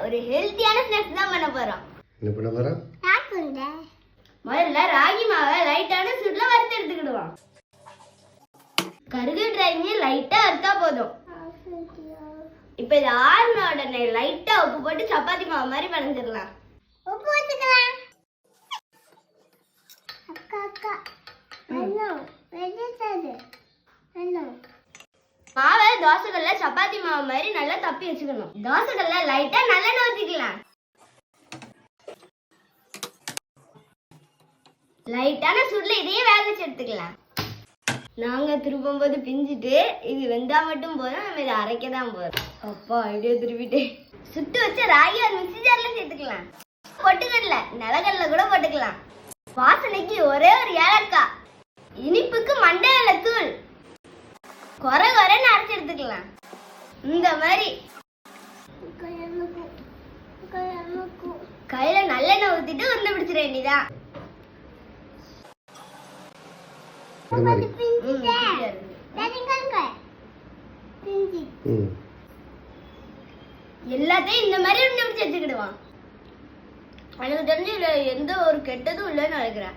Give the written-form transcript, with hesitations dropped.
ஒரு ஹெல்த்தியான ஸ்நாக்ஸ் தான் பண்ண போறோம். என்ன பண்ண போறோம்? முதல்ல ராகி மாவை லைட்டான சூட்ல வறுத்து எடுத்துக்கிடுவோம். கருகு ட்ரைங்க லைட்டா வறுத்தா போதும். இப்ப இது ஆறுன உடனே லைட்டா உப்பு போட்டு சப்பாத்தி மாவு மாதிரி பிணைஞ்சிடலாம். உப்பு போட்டுக்கலாம். மாவை தோசைகள்ல சப்பாத்தி மாவு மாதிரி நல்லா தப்பி வச்சுக்கணும். தோசைகள்ல லைட்டா நல்லெண்ணெய் ஊத்திக்கலாம். லைட்டான சூட்ல இதையே வேக வச்சு எடுத்துக்கலாம். நாங்க திருப்பும் போது பிஞ்சிட்டு இது வெந்தா மட்டும் போதும். நம்ம இதை அரைக்க தான் போறோம். அப்பா ஐடியா திருப்பிட்டு சுட்டு வச்ச ராகி ஒரு மிக்ஸி ஜார்ல சேர்த்துக்கலாம். பொட்டுக்கடல நிலக்கடல கூட போட்டுக்கலாம். வாசனைக்கு ஒரே ஒரு ஏலக்காய், இனிப்புக்கு மண்டையில தூள், குறை குறைன்னு அரைச்சி எடுத்துக்கலாம். இந்த மாதிரி கையில நல்லெண்ணெய் ஊத்திட்டு உருண்டை பிடிச்சிட வேண்டியதான். எல்லாத்தையும் இந்த மாதிரி உருண்டை பிடிச்சி எடுத்துக்கிடுவான். எனக்கு தெரிஞ்சு எந்த ஒரு கெட்டதும் இல்லைன்னு நினைக்கிறேன்.